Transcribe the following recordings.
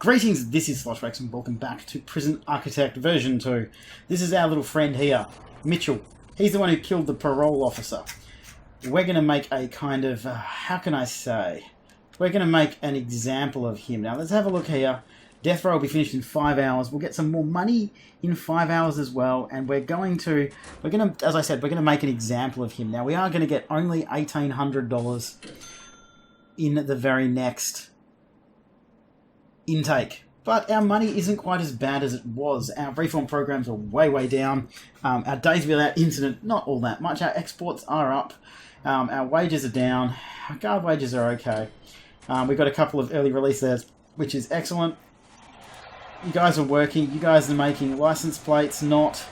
Greetings, this is SuperMax and welcome back to Prison Architect version 2. This is our little friend here, Mitchell. He's the one who killed the parole officer. We're going to make a kind of, how can I say? We're going to make an example of him. Now let's have a look here. Death row will be finished in 5 hours. We'll get some more money in 5 hours as well. And we're going to, as I said, we're going to make an example of him. Now we are going to get only $1,800 in the very next intake, but our money isn't quite as bad as it was. Our reform programs are way down. Our days without incident, not all that much. Our exports are up. Our wages are down. Our guard wages are okay. We've got a couple of early releases, which is excellent. You guys are working. You guys are making license plates, not...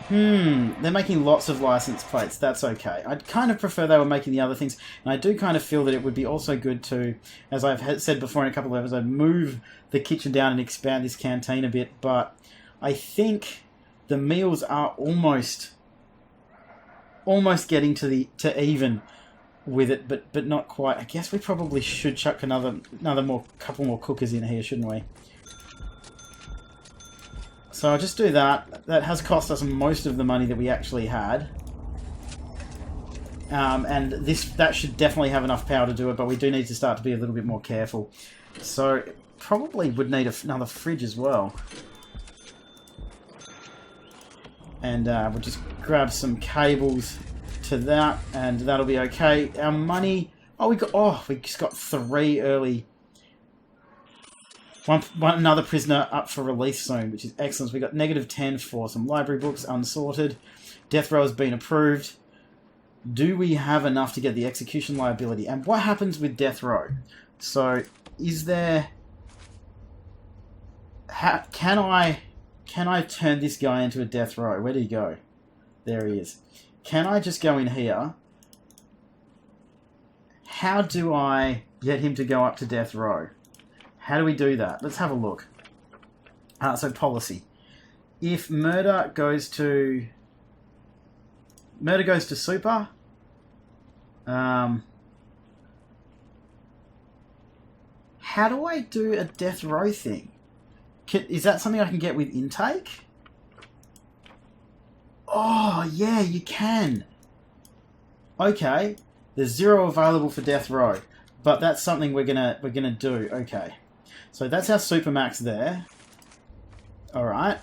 they're making lots of license plates. That's okay. I'd kind of prefer they were making the other things. And I do kind of feel that it would be also good to, as I've said before in a couple of episodes, move the kitchen down and expand this canteen a bit. But I think the meals are almost getting to even with it, but not quite. I guess we probably should chuck couple more cookers in here, shouldn't we? So I'll just do that. That has cost us most of the money that we actually had. And that should definitely have enough power to do it, but we do need to start to be a little bit more careful. So probably would need another fridge as well. And we'll just grab some cables to that, and that'll be okay. Our money... we just got 3 early... Another prisoner up for release soon, which is excellent. So we got -10 for some library books, unsorted. Death row has been approved. Do we have enough to get the execution liability? And what happens with death row? So, is there... Can I turn this guy into a death row? Where did he go? There he is. Can I just go in here? How do I get him to go up to death row? How do we do that? Let's have a look. So policy. If murder goes to super, how do I do a death row thing? Is that something I can get with intake? Oh yeah, you can. Okay, there's 0 available for death row, but that's something we're gonna do. Okay. So that's our SuperMax there. Alright.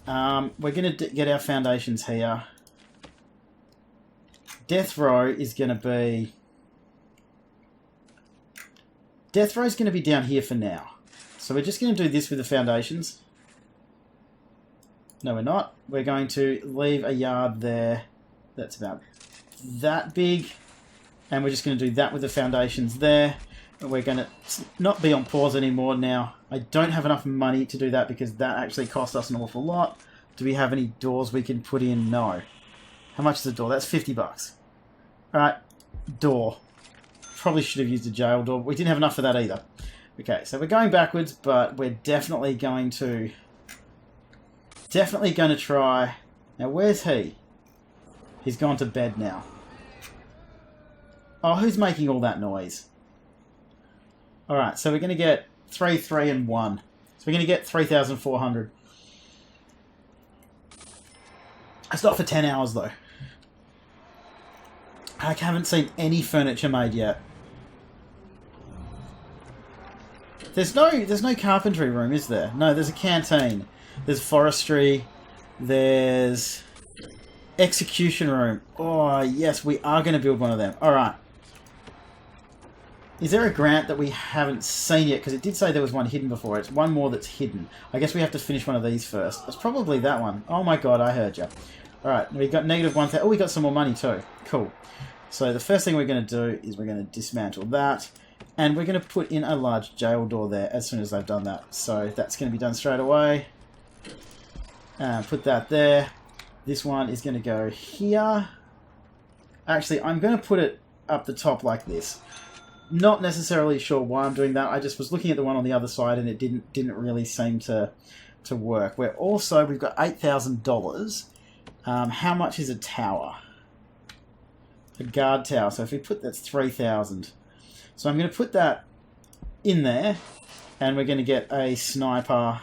We're going to get our foundations here. Death row is going to be... Death row is going to be down here for now. So we're just going to do this with the foundations. No, we're not. We're going to leave a yard there. That's about that big. And we're just going to do that with the foundations there. We're going to not be on pause anymore now. I don't have enough money to do that because that actually cost us an awful lot. Do we have any doors we can put in? No. How much is a door? That's 50 bucks. Alright, door. Probably should have used a jail door. We didn't have enough for that either. Okay, so we're going backwards, but we're definitely going to try... Now, where's he? He's gone to bed now. Oh, who's making all that noise? Alright, so we're going to get 3, 3, and 1. So we're going to get 3,400. It's not for 10 hours, though. I haven't seen any furniture made yet. There's no carpentry room, is there? No, there's a canteen. There's forestry. There's execution room. Oh, yes, we are going to build one of them. Alright. Is there a grant that we haven't seen yet? Because it did say there was one hidden before. It's one more that's hidden. I guess we have to finish one of these first. It's probably that one. Oh my god, I heard you. Alright, we got -1,000. Oh, we got some more money too. Cool. So the first thing we're going to do is we're going to dismantle that. And we're going to put in a large jail door there as soon as I've done that. So that's going to be done straight away. Put that there. This one is going to go here. Actually, I'm going to put it up the top like this. Not necessarily sure why I'm doing that. I just was looking at the one on the other side and it didn't really seem to work. We've got $8,000. How much is a tower? A guard tower. So if we put that's 3,000. So I'm going to put that in there, and we're going to get a sniper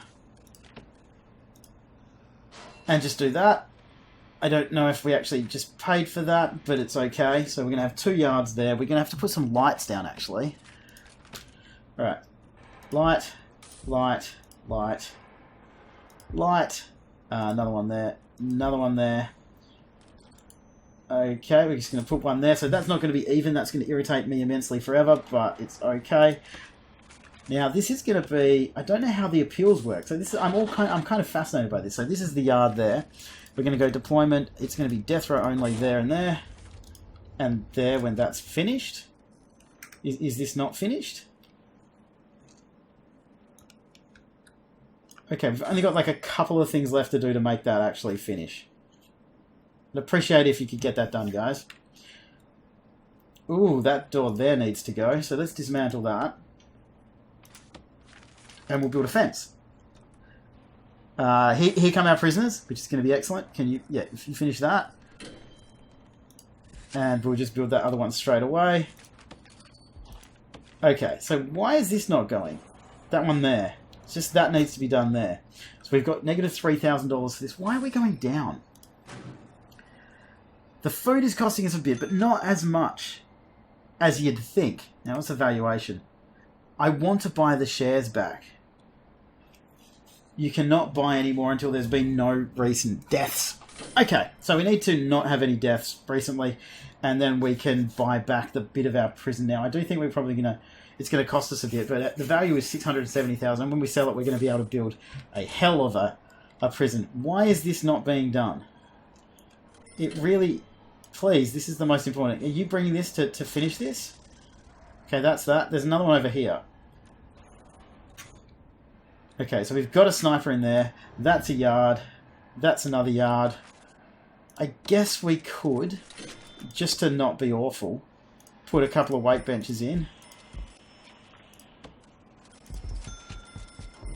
and just do that. I don't know if we actually just paid for that, but it's okay. So we're going to have 2 yards there. We're going to have to put some lights down, actually. All right. Light, light, light, light. Another one there. Another one there. Okay, we're just going to put one there. So that's not going to be even. That's going to irritate me immensely forever, but it's okay. Now this is going to be. I don't know how the appeals work. So this is. I'm kind of fascinated by this. So this is the yard there. We're going to go deployment. It's going to be death row only there and there, and there when that's finished. Is this not finished? Okay, we've only got like a couple of things left to do to make that actually finish. I'd appreciate it if you could get that done, guys. Ooh, that door there needs to go. So let's dismantle that. And we'll build a fence. Here come our prisoners, which is going to be excellent. Can you... Yeah, if you finish that. And we'll just build that other one straight away. Okay, so why is this not going? That one there. It's just that needs to be done there. So we've got negative $3,000 for this. Why are we going down? The food is costing us a bit, but not as much as you'd think. Now, what's the valuation? I want to buy the shares back. You cannot buy any more until there's been no recent deaths. Okay, so we need to not have any deaths recently, and then we can buy back the bit of our prison now. I do think we're probably going to... It's going to cost us a bit, but the value is $670,000. When we sell it, we're going to be able to build a hell of a prison. Why is this not being done? It really... Please, this is the most important. Are you bringing this to finish this? Okay, that's that. There's another one over here. Okay, so we've got a sniper in there. That's a yard. That's another yard. I guess we could, just to not be awful, put a couple of weight benches in.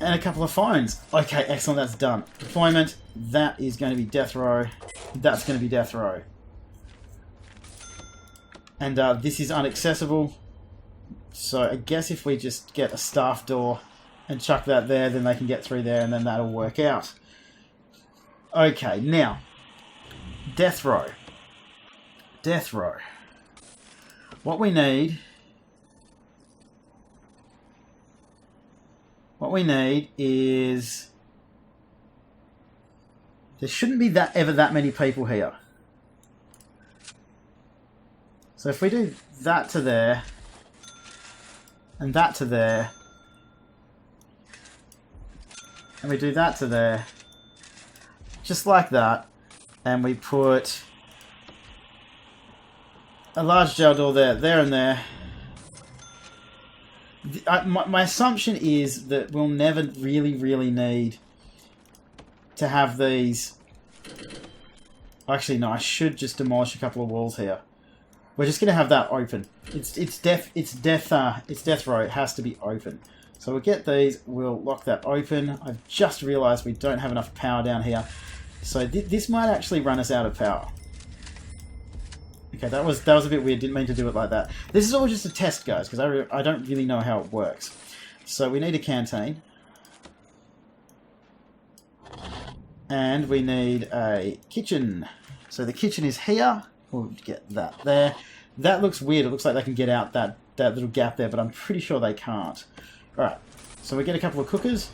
And a couple of phones. Okay, excellent, that's done. Deployment, that is going to be death row. That's going to be death row. And this is inaccessible. So I guess if we just get a staff door and chuck that there, then they can get through there and then that'll work out. Okay, now, death row. Death row. What we need is... There shouldn't be ever that many people here. So if we do that to there, and that to there, and we do that to there, just like that, and we put a large jail door there and there. My assumption is that we'll never really need to have these. Actually, no, I should just demolish a couple of walls here. We're just going to have that open. It's death row. It has to be open. So we'll get these. We'll lock that open. I've just realised we don't have enough power down here. So this might actually run us out of power. Okay, that was a bit weird. Didn't mean to do it like that. This is all just a test, guys, because I don't really know how it works. So we need a canteen. And we need a kitchen. So the kitchen is here. We'll get that there. That looks weird. It looks like they can get out that little gap there, but I'm pretty sure they can't. Alright, so we get a couple of cookers.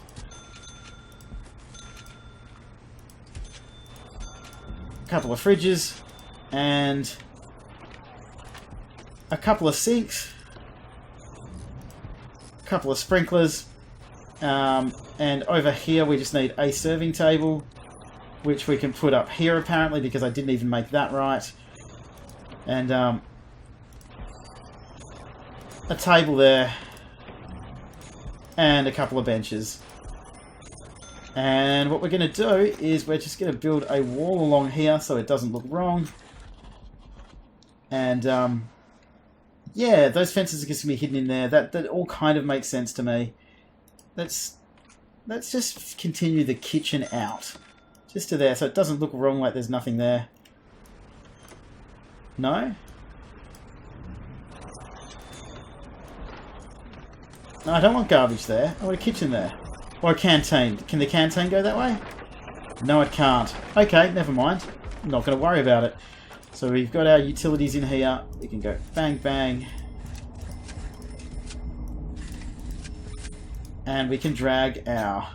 A couple of fridges. And a couple of sinks. A couple of sprinklers. And over here we just need a serving table, which we can put up here apparently, because I didn't even make that right. And a table there, and a couple of benches. And what we're going to do is we're just going to build a wall along here so it doesn't look wrong. And yeah, those fences are just going to be hidden in there. That all kind of makes sense to me. Let's just continue the kitchen out, just to there, so it doesn't look wrong like there's nothing there. No? No, I don't want garbage there. I want a kitchen there. Or a canteen. Can the canteen go that way? No, it can't. Okay, never mind. I'm not going to worry about it. So we've got our utilities in here. We can go bang, bang. And we can drag our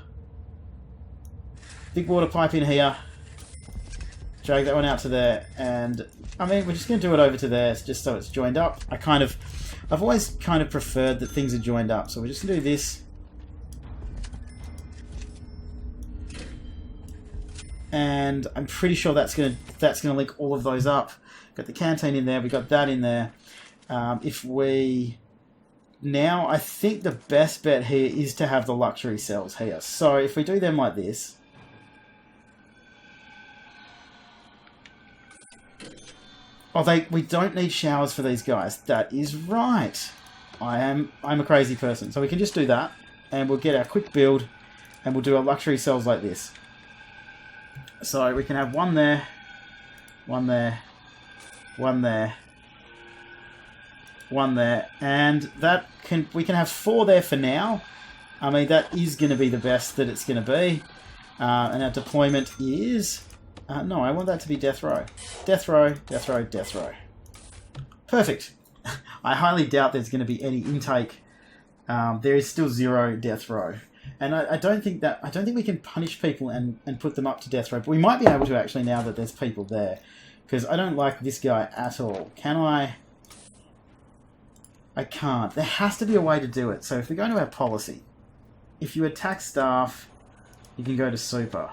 big water pipe in here. Drag that one out to there. And, I mean, we're just going to do it over to there just so it's joined up. I've always kind of preferred that things are joined up. So we're just going to do this. And I'm pretty sure that's gonna link all of those up. Got the canteen in there. We got that in there. I think the best bet here is to have the luxury cells here. So if we do them like this, we don't need showers for these guys. That is right. I'm a crazy person. So we can just do that, and we'll get our quick build, and we'll do our luxury cells like this. So we can have one there, one there, one there, one there, and we can have 4 there for now. I mean, that is going to be the best that it's going to be. And our deployment is... no, I want that to be death row. Death row, death row, death row. Perfect. I highly doubt there's going to be any intake. There is still 0 death row. And I don't think we can punish people and put them up to death row. But we might be able to actually now that there's people there. Because I don't like this guy at all. Can I? I can't. There has to be a way to do it. So if we go into our policy, if you attack staff, you can go to super.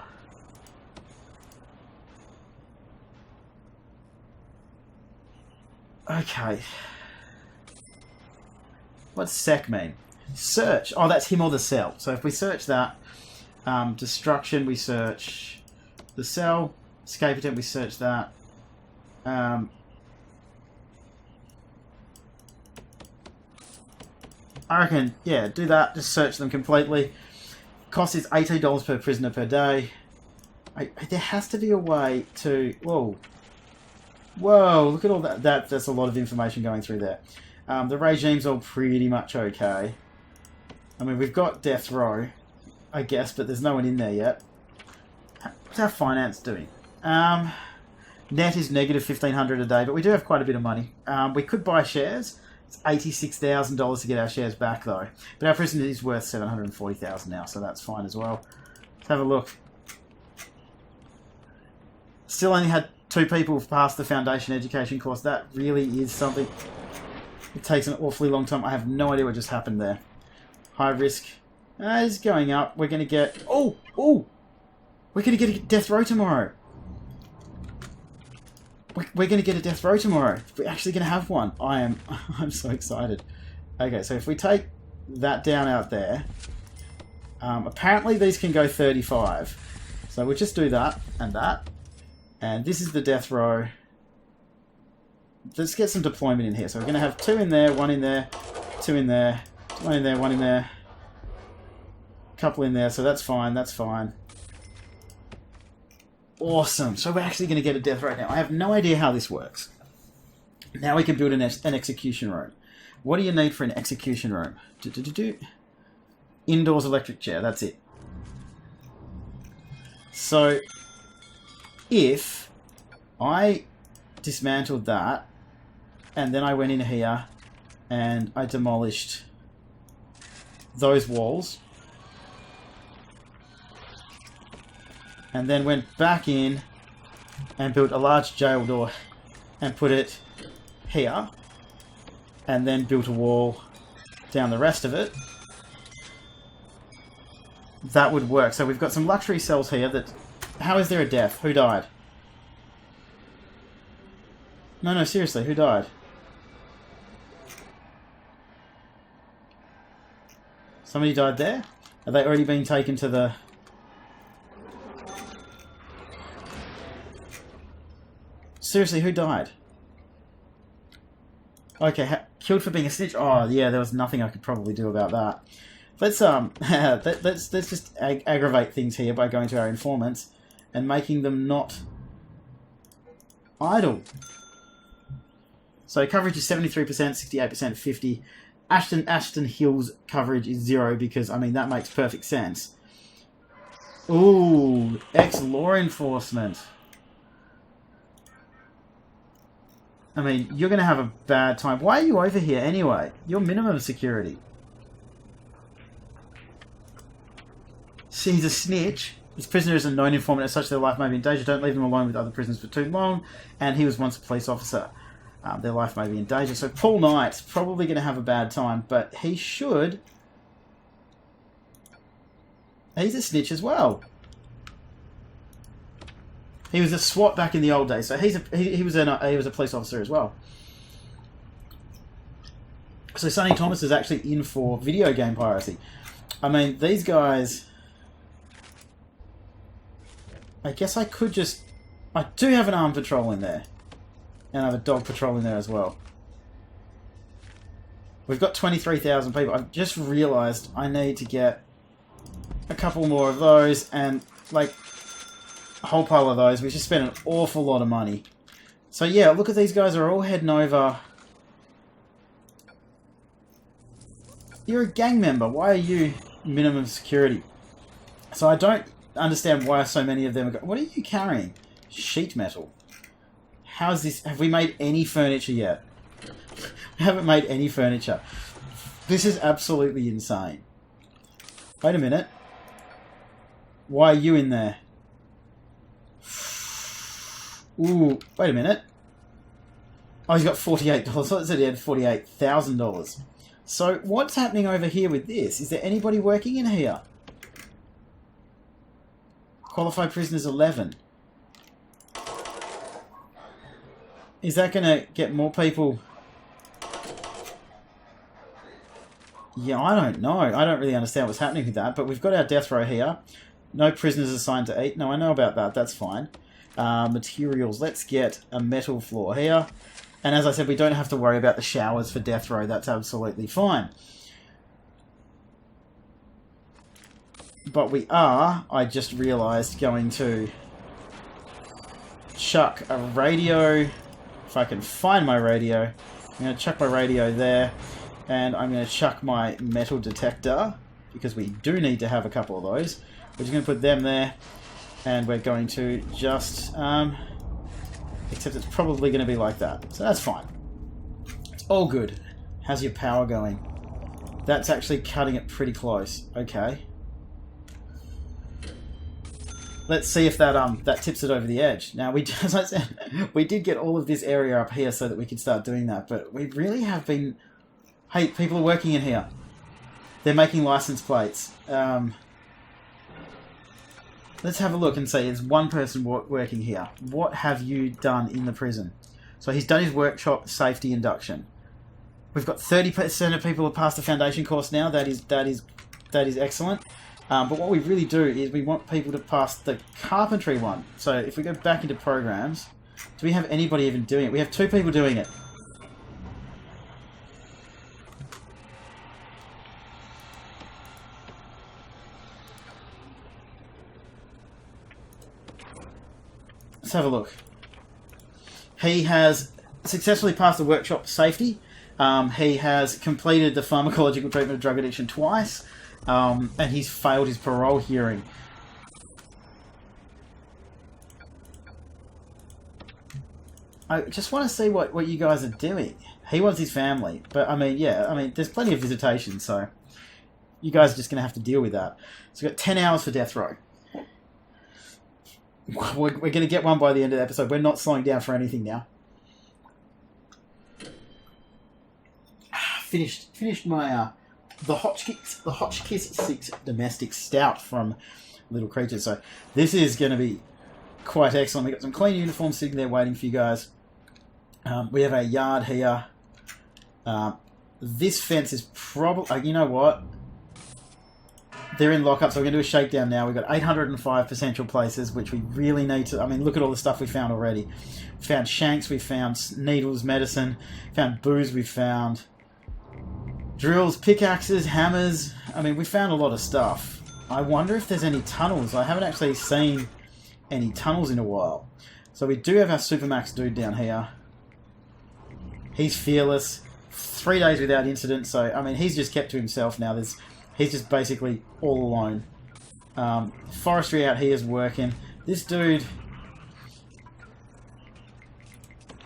Okay. What's sec mean? Search. Oh, that's him or the cell. So if we search that, destruction, we search the cell. Escape attempt, we search that. I reckon, yeah, do that. Just search them completely. Cost is $18 per prisoner per day. There has to be a way to... Whoa. Whoa, look at all that. That's a lot of information going through there. The regime's all pretty much okay. I mean, we've got death row, I guess, but there's no one in there yet. What's our finance doing? Net is negative $1,500 a day, but we do have quite a bit of money. We could buy shares. It's $86,000 to get our shares back, though. But our prison is worth $740,000 now, so that's fine as well. Let's have a look. Still only had 2 people pass the foundation education course. That really is something. It takes an awfully long time. I have no idea what just happened there. High risk. It's going up. We're going to get... Oh! We're going to get a death row tomorrow. We're going to get a death row tomorrow. We're actually going to have one. I'm so excited. Okay, so if we take that down out there... apparently these can go 35. So we'll just do that and that. And this is the death row. Let's get some deployment in here. So we're going to have 2 in there, 1 in there, 2 in there, 1 in there, 1 in there. Couple in there, so that's fine, that's fine. Awesome. So we're actually going to get a death row now. I have no idea how this works. Now we can build an execution room. What do you need for an execution room? Indoors electric chair, that's it. So if I dismantled that and then I went in here and I demolished those walls and then went back in and built a large jail door and put it here and then built a wall down the rest of it, that would work. So we've got some luxury cells here that... How is there a death? Who died? No, seriously, who died? Somebody died there? Are they already being taken to the... Seriously, who died? Okay, killed for being a snitch? Oh, yeah, there was nothing I could probably do about that. Let's let's just aggravate things here by going to our informants and making them not idle. So coverage is 73%, 68%, 50. Ashton Hill's coverage is 0 because, I mean, that makes perfect sense. Ooh, ex-law enforcement. I mean, you're going to have a bad time. Why are you over here anyway? You're minimum security. See, he's a snitch. This prisoner is a known informant, as such their life may be in danger. Don't leave them alone with other prisoners for too long. And he was once a police officer. Their life may be in danger. So Paul Knight's probably going to have a bad time, but he should... He's a snitch as well. He was a SWAT back in the old days, so he was a police officer as well. So Sonny Thomas is actually in for video game piracy. I mean, these guys... I guess I could just... I do have an armed patrol in there. And I have a dog patrol in there as well. We've got 23,000 people. I've just realised I need to get a couple more of those and, like, a whole pile of those. We just spent an awful lot of money. So, yeah, look at these guys are all heading over. You're a gang member. Why are you minimum security? So I don't understand why so many of them are... What are you carrying? Sheet metal. How's this? Have we made any furniture yet? We haven't made any furniture. This is absolutely insane. Wait a minute. Why are you in there? Ooh, wait a minute. Oh, he's got $48. I thought it said he had $48,000. So, what's happening over here with this? Is there anybody working in here? Qualified prisoners 11. Is that going to get more people? Yeah, I don't know. I don't really understand what's happening with that. But we've got our death row here. No prisoners assigned to eat. No, I know about that. That's fine. Materials. Let's get a metal floor here. And as I said, we don't have to worry about the showers for death row. That's absolutely fine. But we are, I just realised, going to chuck a radio. If I can find my radio, I'm going to chuck my radio there, and I'm going to chuck my metal detector, because we do need to have a couple of those. We're just going to put them there, and we're going to just, except it's probably going to be like that, so that's fine. It's all good. How's your power going? That's actually cutting it pretty close. Okay. Let's see if that tips it over the edge. Now, as I said, we did get all of this area up here so that we could start doing that, but we really have been... Hey, people are working in here. They're making license plates. Let's have a look and see. There's one person working here. What have you done in the prison? So he's done his workshop safety induction. We've got 30% of people who have passed the foundation course now. That is excellent. But what we really do is we want people to pass the carpentry one. So if we go back into programs, do we have anybody even doing it? We have 2 people doing it. Let's have a look. He has successfully passed the workshop safety. He has completed the pharmacological treatment of drug addiction twice. And he's failed his parole hearing. I just want to see what you guys are doing. He wants his family. But, I mean, yeah, there's plenty of visitation, so you guys are just going to have to deal with that. So we've got 10 hours for death row. We're going to get one by the end of the episode. We're not slowing down for anything now. Finished my... The Hotchkiss 6 Domestic Stout from Little Creatures. So this is going to be quite excellent. We've got some clean uniforms sitting there waiting for you guys. We have a yard here. This fence is probably... you know what? They're in lockup, so we're going to do a shakedown now. We've got 805 potential places, which we really need to... look at all the stuff we found already. We found shanks, we found needles, medicine, found booze, we found... drills, pickaxes, hammers. We found a lot of stuff. I wonder if there's any tunnels. I haven't actually seen any tunnels in a while. So we do have our SuperMax dude down here. He's fearless. 3 days without incident, so, I mean, he's just kept to himself now. He's just basically all alone. Forestry out here is working. This dude...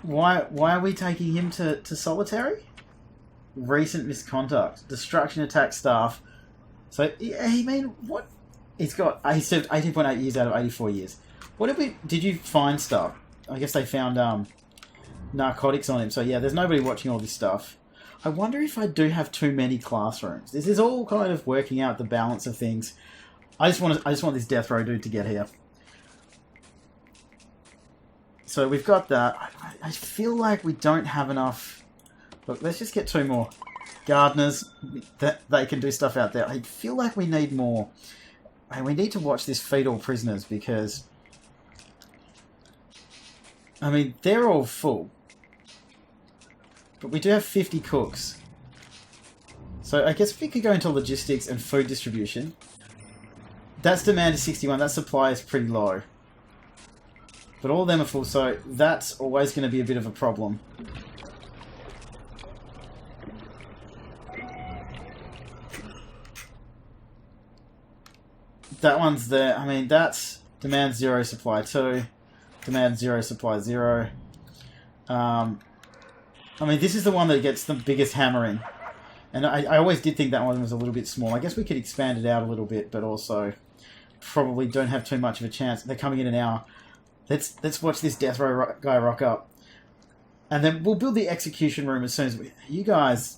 Why are we taking him to solitary? Recent misconduct. Destruction attack staff. So, I mean, what? He served 18.8 years out of 84 years. Did you find stuff? I guess they found narcotics on him. So yeah, there's nobody watching all this stuff. I wonder if I do have too many classrooms. This is all kind of working out the balance of things. I just want this death row dude to get here. So we've got that. I feel like we don't have enough. Look, let's just get 2 more gardeners that they can do stuff out there. I feel like we need more. And we need to watch this feed all prisoners because, I mean, they're all full. But we do have 50 cooks. So I guess if we could go into logistics and food distribution. That's demand is 61. That supply is pretty low. But all of them are full, so that's always going to be a bit of a problem. That one's there. I mean, that's demand 0, supply 2. Demand 0, supply 0. I mean, this is the one that gets the biggest hammering. And I always did think that one was a little bit small. I guess we could expand it out a little bit, but also probably don't have too much of a chance. They're coming in an hour. Let's watch this death row guy rock up. And then we'll build the execution room as soon as we... You guys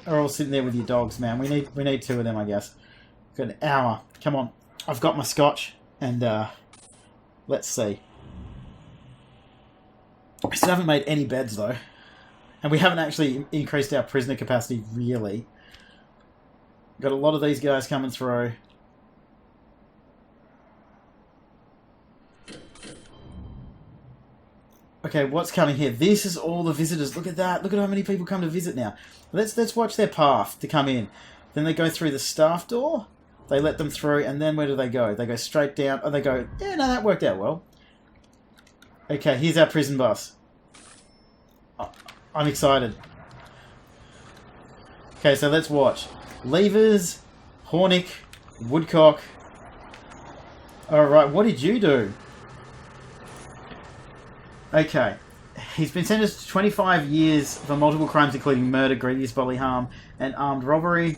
are all sitting there with your dogs, man. We need 2 of them, I guess. Got an hour. Come on. I've got my scotch. And, let's see. We still haven't made any beds, though. And we haven't actually increased our prisoner capacity, really. Got a lot of these guys coming through. Okay, what's coming here? This is all the visitors. Look at that. Look at how many people come to visit now. Let's watch their path to come in. Then they go through the staff door. They let them through, and then where do they go? They go straight down. Oh, they go... Yeah, no, that worked out well. Okay, here's our prison bus. I'm excited. Okay, so let's watch. Levers, Hornick, Woodcock. Alright, what did you do? Okay. He's been sentenced to 25 years for multiple crimes including murder, grievous bodily harm, and armed robbery.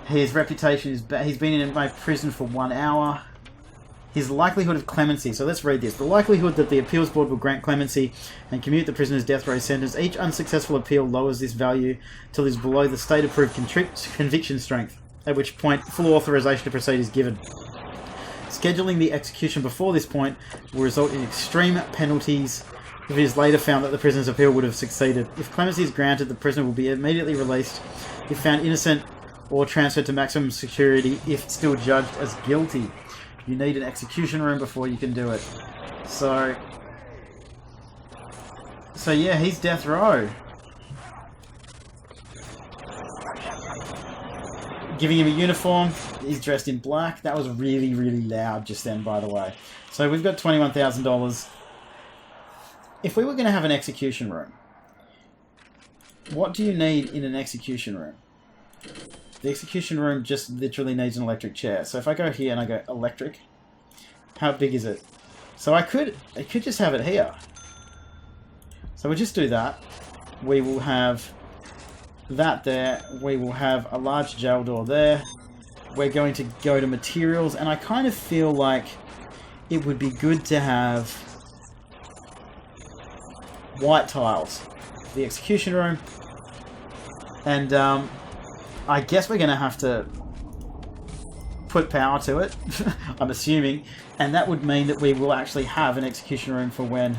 His reputation is bad. He's been in my prison for 1 hour. His likelihood of clemency. So let's read this. The likelihood that the appeals board will grant clemency and commute the prisoner's death row sentence. Each unsuccessful appeal lowers this value till it is below the state-approved conviction strength, at which point full authorization to proceed is given. Scheduling the execution before this point will result in extreme penalties if it is later found that the prisoner's appeal would have succeeded. If clemency is granted, the prisoner will be immediately released if found innocent or transferred to maximum security if still judged as guilty. You need an execution room before you can do it. So yeah, he's death row. Giving him a uniform. He's dressed in black. That was really, really loud just then, by the way. So we've got $21,000. If we were going to have an execution room, what do you need in an execution room? The execution room just literally needs an electric chair. So if I go here and I go electric, how big is it? So I could just have it here. So we'll just do that. We will have that there. We will have a large jail door there. We're going to go to materials, and I kind of feel like it would be good to have white tiles. The execution room. And I guess we're going to have to put power to it, I'm assuming, and that would mean that we will actually have an execution room for when,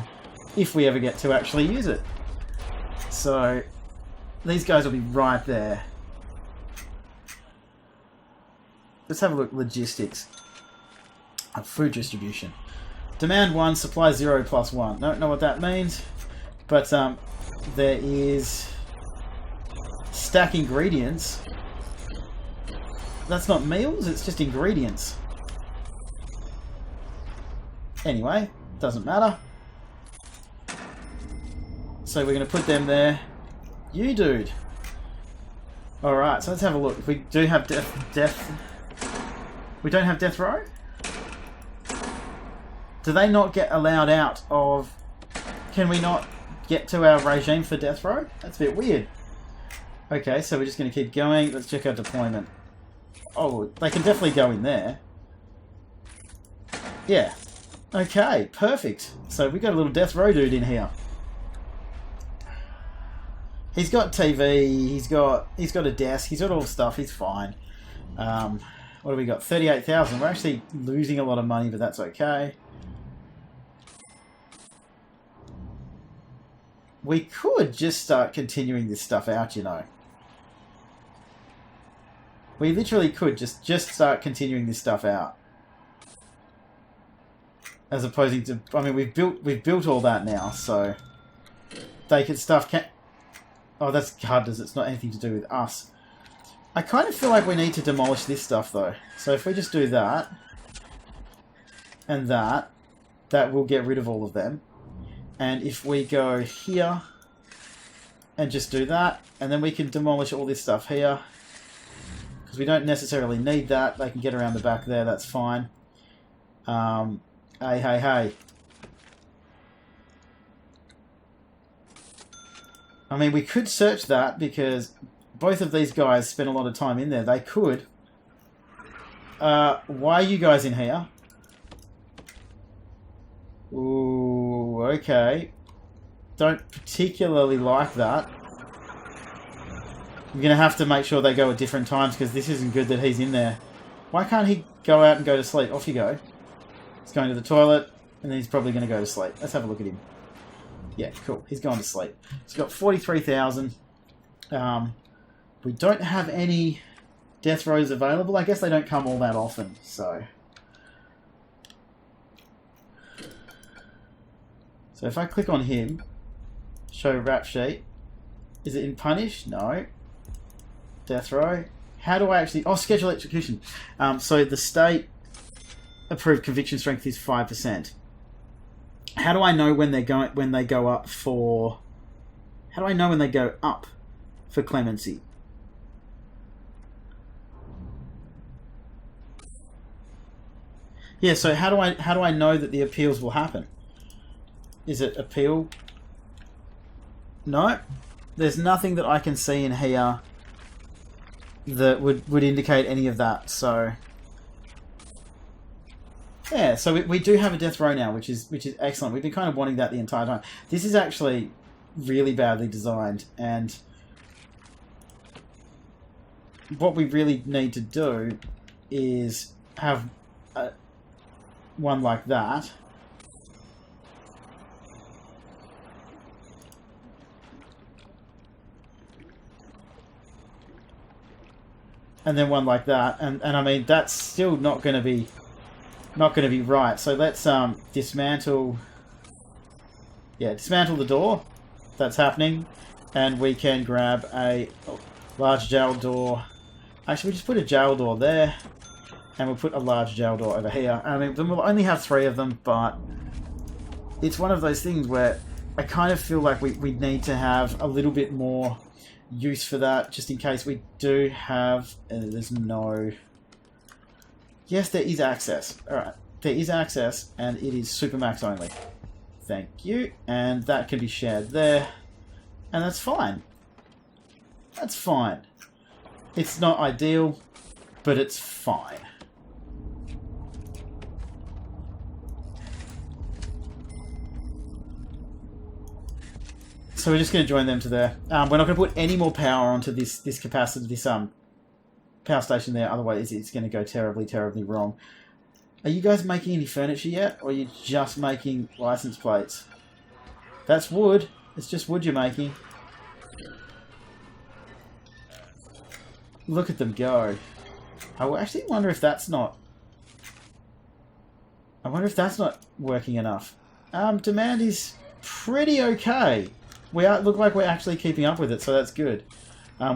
if we ever get to actually use it. So, these guys will be right there. Let's have a look. Logistics. Food distribution. Demand 1, supply 0 plus 1. Don't know what that means, but there is stack ingredients. That's not meals, it's just ingredients. Anyway, doesn't matter. So we're going to put them there. You, dude. Alright, so let's have a look. If we do have death... We don't have death row? Do they not get allowed out of... Can we not get to our regime for death row? That's a bit weird. Okay, so we're just going to keep going. Let's check our deployment. Oh, they can definitely go in there. Yeah. Okay, perfect. So we got a little death row dude in here. He's got TV, he's got a desk, he's got all the stuff, he's fine. What do we got? 38,000. We're actually losing a lot of money, but that's okay. We could just start continuing this stuff out, you know. We literally could just start continuing this stuff out. As opposing to, I mean, we've built all that now, so they can stuff can. Oh, that's hard as it's not anything to do with us. I kind of feel like we need to demolish this stuff though. So if we just do that and that will get rid of all of them. And if we go here and just do that, and then we can demolish all this stuff here. Because we don't necessarily need that. They can get around the back there, that's fine. Hey. I mean, we could search that because both of these guys spent a lot of time in there. They could. Why are you guys in here? Ooh, okay. Don't particularly like that. I'm going to have to make sure they go at different times because this isn't good that he's in there. Why can't he go out and go to sleep? Off you go. He's going to the toilet and then he's probably going to go to sleep. Let's have a look at him. Yeah, cool. He's gone to sleep. He's got 43,000. We don't have any death rows available. I guess they don't come all that often, so... So if I click on him, show rap sheet, is it in punish? No. Death row. How do I actually... Oh, schedule execution. So the state approved conviction strength is 5%. How do I know when they go up for... How do I know when they go up for clemency? Yeah, so how do I know that the appeals will happen? Is it appeal? No. There's nothing that I can see in here that would indicate any of that, so... Yeah, so we do have a death row now, which is excellent. We've been kind of wanting that the entire time. This is actually really badly designed, and what we really need to do is have one like that. And then one like that, and I mean that's still not going to be right. So let's dismantle. Yeah, dismantle the door. That's happening, and we can grab a large jail door. Actually, we just put a jail door there, and we'll put a large jail door over here. I mean, we'll only have 3 of them, but it's one of those things where I kind of feel like we need to have a little bit more use for that, just in case we do have... there's no... Yes, there is access. Alright, there is access, and it is SuperMax only. Thank you. And that can be shared there. And that's fine. That's fine. It's not ideal, but it's fine. So we're just going to join them to there. We're not going to put any more power onto this capacity, this power station there. Otherwise, it's going to go terribly, terribly wrong. Are you guys making any furniture yet, or are you just making license plates? That's wood. It's just wood you're making. Look at them go. I actually wonder if that's not... I wonder if that's not working enough. Demand is pretty okay. We look like we're actually keeping up with it, so that's good.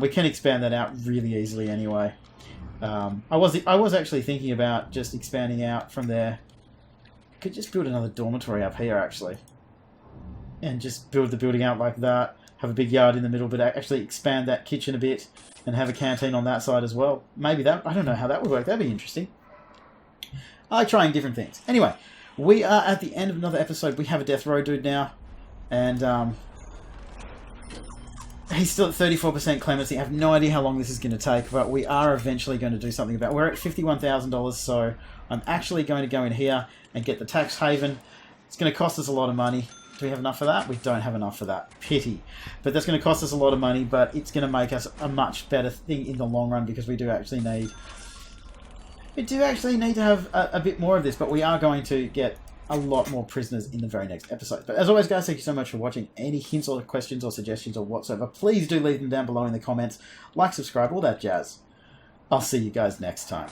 We can expand that out really easily anyway. I was actually thinking about just expanding out from there. Could just build another dormitory up here actually, and just build the building out like that. have a big yard in the middle, but actually expand that kitchen a bit and have a canteen on that side as well. Maybe that, I don't know how that would work. That'd be interesting. I like trying different things. Anyway, we are at the end of another episode. We have a death row dude now, and he's still at 34% clemency. I have no idea how long this is going to take, but we are eventually going to do something about it. We're at $51,000, so I'm actually going to go in here and get the tax haven. It's going to cost us a lot of money. Do we have enough for that? We don't have enough for that. Pity. But that's going to cost us a lot of money, but it's going to make us a much better thing in the long run, because we do actually need... We do actually need to have a bit more of this, but we are going to get a lot more prisoners in the very next episode. But as always, guys, thank you so much for watching. Any hints or questions or suggestions or whatsoever, please do leave them down below in the comments. Like, subscribe, all that jazz. I'll see you guys next time.